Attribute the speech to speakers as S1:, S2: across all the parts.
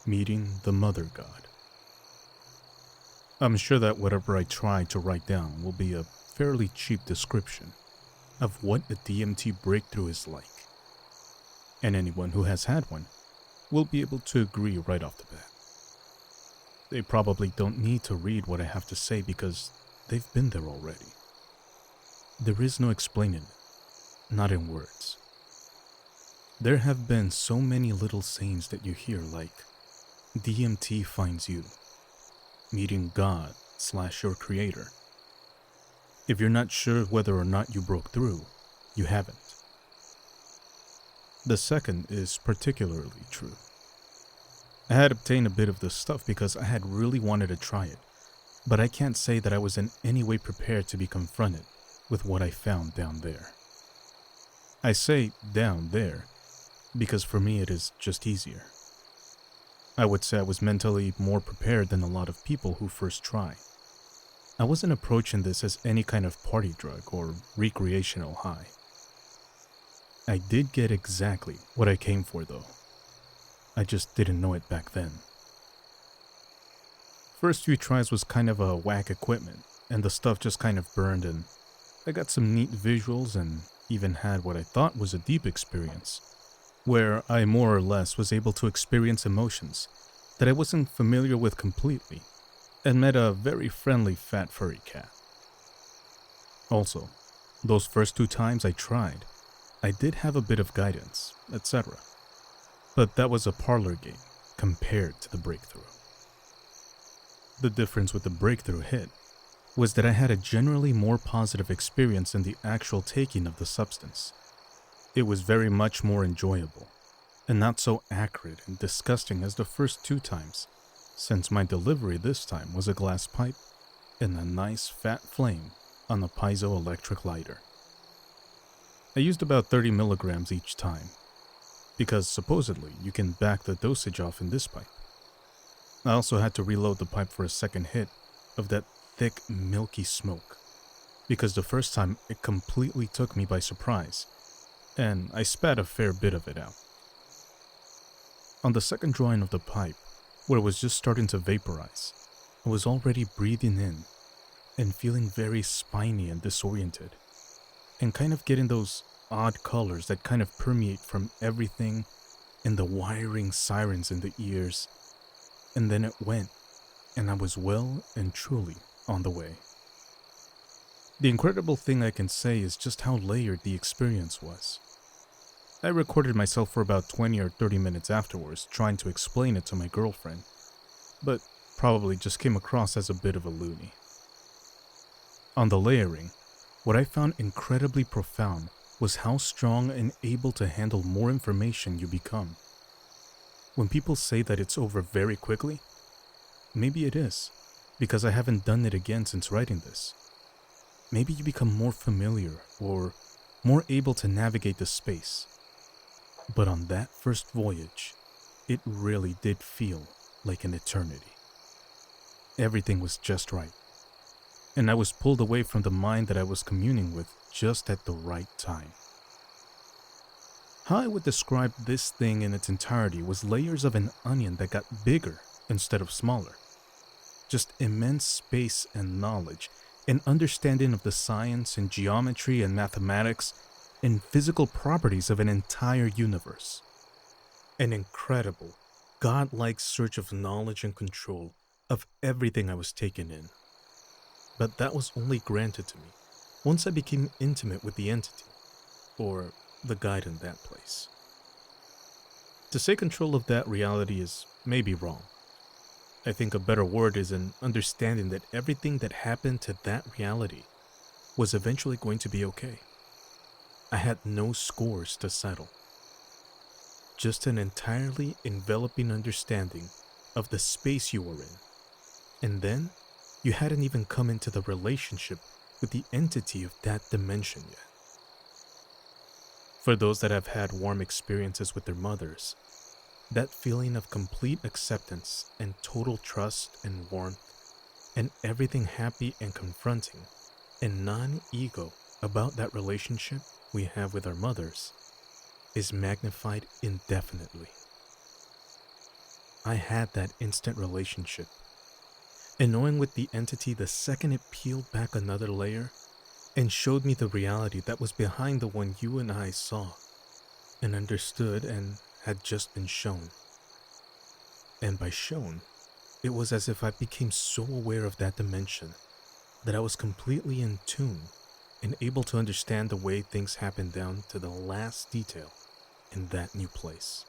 S1: Meeting the Mother God. I'm sure that whatever I try to write down will be a fairly cheap description of what a DMT breakthrough is like, and anyone who has had one will be able to agree right off the bat. They probably don't need to read what I have to say because they've been there already. There is no explaining it, not in words. There have been so many little sayings that you hear like, DMT finds you, meeting God/your creator. If you're not sure whether or not you broke through, you haven't. The second is particularly true. I had obtained a bit of this stuff because I had really wanted to try it, but I can't say that I was in any way prepared to be confronted with what I found down there. I say down there because for me it is just easier. I would say I was mentally more prepared than a lot of people who first try. I wasn't approaching this as any kind of party drug or recreational high. I did get exactly what I came for though. I just didn't know it back then. First few tries was kind of a whack equipment, and the stuff just kind of burned, and I got some neat visuals and even had what I thought was a deep experience, where I more or less was able to experience emotions that I wasn't familiar with completely, and met a very friendly fat furry cat. Also, those first 2 times I tried, I did have a bit of guidance, etc. But that was a parlor game compared to the breakthrough. The difference with the breakthrough hit was that I had a generally more positive experience in the actual taking of the substance. It was very much more enjoyable, and not so acrid and disgusting as the first 2 times, since my delivery this time was a glass pipe and a nice fat flame on a piezoelectric lighter. I used about 30 milligrams each time, because supposedly you can back the dosage off in this pipe. I also had to reload the pipe for a second hit of that thick, milky smoke, because the first time it completely took me by surprise, and I spat a fair bit of it out. On the second drawing of the pipe, where it was just starting to vaporize, I was already breathing in and feeling very spiny and disoriented, and kind of getting those odd colors that kind of permeate from everything and the wiring sirens in the ears. And then it went, and I was well and truly on the way. The incredible thing I can say is just how layered the experience was. I recorded myself for about 20 or 30 minutes afterwards trying to explain it to my girlfriend, but probably just came across as a bit of a loony. On the layering, what I found incredibly profound was how strong and able to handle more information you become. When people say that it's over very quickly, maybe it is, because I haven't done it again since writing this. Maybe you become more familiar or more able to navigate the space. But on that first voyage, it really did feel like an eternity. Everything was just right, and I was pulled away from the mind that I was communing with just at the right time. How I would describe this thing in its entirety was layers of an onion that got bigger instead of smaller. Just immense space and knowledge, and understanding of the science and geometry and mathematics and physical properties of an entire universe. An incredible, godlike search of knowledge and control of everything I was taking in. But that was only granted to me once I became intimate with the entity, or the guide in that place. To say control of that reality is maybe wrong. I think a better word is an understanding that everything that happened to that reality was eventually going to be okay. I had no scores to settle. Just an entirely enveloping understanding of the space you were in. And then, you hadn't even come into the relationship with the entity of that dimension yet. For those that have had warm experiences with their mothers, that feeling of complete acceptance and total trust and warmth, and everything happy and confronting and non-ego about that relationship we have with our mothers is magnified indefinitely. I had that instant relationship. And knowing with the entity the second it peeled back another layer and showed me the reality that was behind the one you and I saw and understood and had just been shown. And by shown, it was as if I became so aware of that dimension that I was completely in tune and able to understand the way things happen down to the last detail in that new place.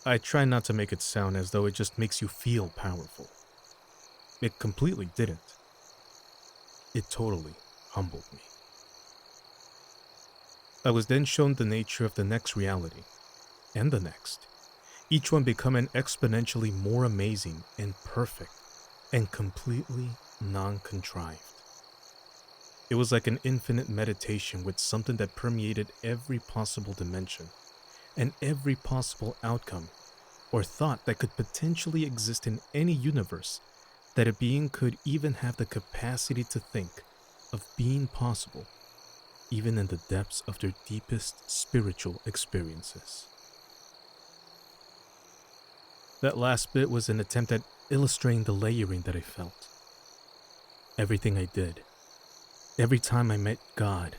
S1: I try not to make it sound as though it just makes you feel powerful. It completely didn't. It totally humbled me. I was then shown the nature of the next reality, and the next, each one becoming exponentially more amazing and perfect and completely non-contrived. It was like an infinite meditation with something that permeated every possible dimension and every possible outcome or thought that could potentially exist in any universe that a being could even have the capacity to think of being possible, even in the depths of their deepest spiritual experiences. That last bit was an attempt at illustrating the layering that I felt. Everything I did, every time I met God,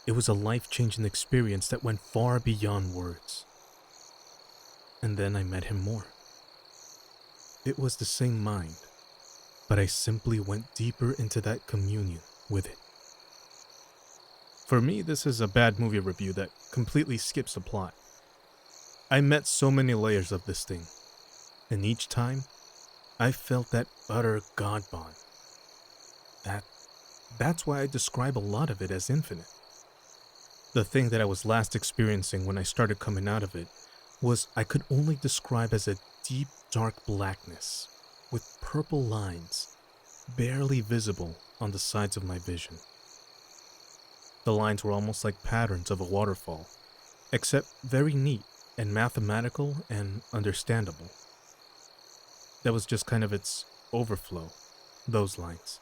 S1: it was a life-changing experience that went far beyond words. And then I met him more. It was the same mind, but I simply went deeper into that communion with it. For me, this is a bad movie review that completely skips the plot. I met so many layers of this thing, and each time, I felt that utter God bond. That's why I describe a lot of it as infinite. The thing that I was last experiencing when I started coming out of it was I could only describe as a deep, dark blackness with purple lines barely visible on the sides of my vision. The lines were almost like patterns of a waterfall, except very neat and mathematical and understandable. That was just kind of its overflow, those lines.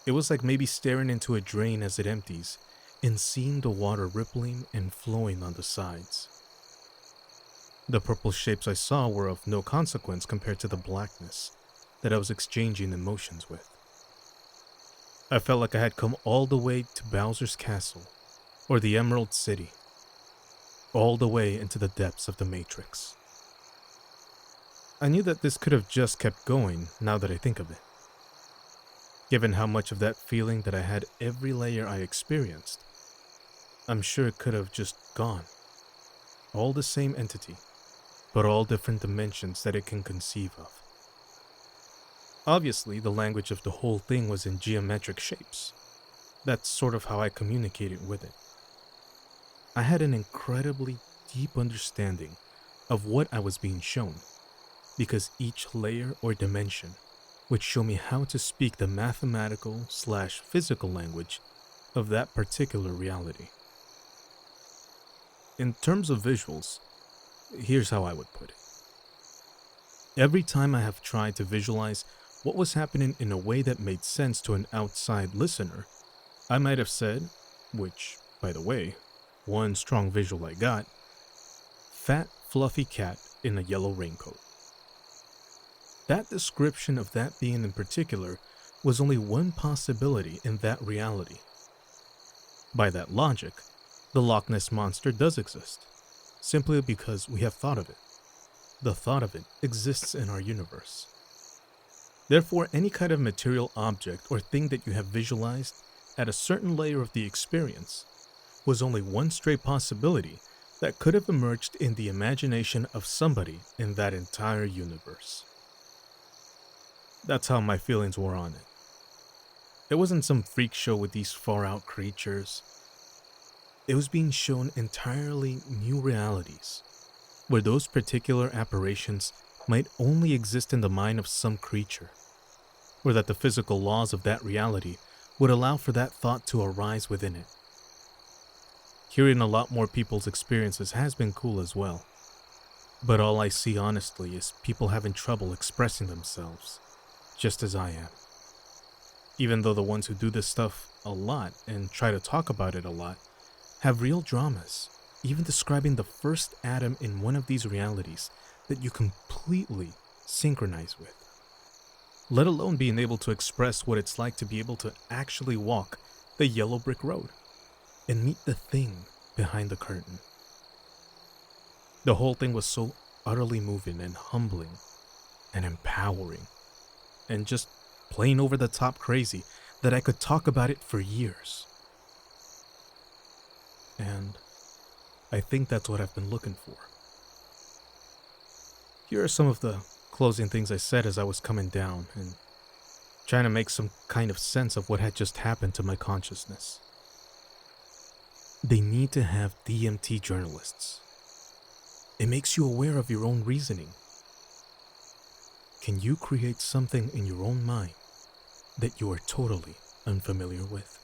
S1: It was like maybe staring into a drain as it empties and seeing the water rippling and flowing on the sides. The purple shapes I saw were of no consequence compared to the blackness that I was exchanging emotions with. I felt like I had come all the way to Bowser's Castle or the Emerald City, all the way into the depths of the Matrix. I knew that this could have just kept going now that I think of it. Given how much of that feeling that I had every layer I experienced, I'm sure it could have just gone. All the same entity, but all different dimensions that it can conceive of. Obviously, the language of the whole thing was in geometric shapes. That's sort of how I communicated with it. I had an incredibly deep understanding of what I was being shown, because each layer or dimension would show me how to speak the mathematical/physical language of that particular reality. In terms of visuals, here's how I would put it. Every time I have tried to visualize what was happening in a way that made sense to an outside listener, I might have said, which, by the way, one strong visual I got, fat, fluffy cat in a yellow raincoat. That description of that being in particular was only one possibility in that reality. By that logic, the Loch Ness Monster does exist, simply because we have thought of it. The thought of it exists in our universe. Therefore, any kind of material object or thing that you have visualized at a certain layer of the experience was only one stray possibility that could have emerged in the imagination of somebody in that entire universe. That's how my feelings were on it. It wasn't some freak show with these far-out creatures. It was being shown entirely new realities, where those particular apparitions might only exist in the mind of some creature, or that the physical laws of that reality would allow for that thought to arise within it. Hearing a lot more people's experiences has been cool as well, but all I see honestly is people having trouble expressing themselves, just as I am. Even though the ones who do this stuff a lot and try to talk about it a lot have real dramas, even describing the first atom in one of these realities that you completely synchronize with, let alone being able to express what it's like to be able to actually walk the yellow brick road and meet the thing behind the curtain. The whole thing was so utterly moving and humbling and empowering and just plain over the top crazy that I could talk about it for years. And I think that's what I've been looking for. Here are some of the closing things I said as I was coming down and trying to make some kind of sense of what had just happened to my consciousness. They need to have DMT journalists. It makes you aware of your own reasoning. Can you create something in your own mind that you are totally unfamiliar with?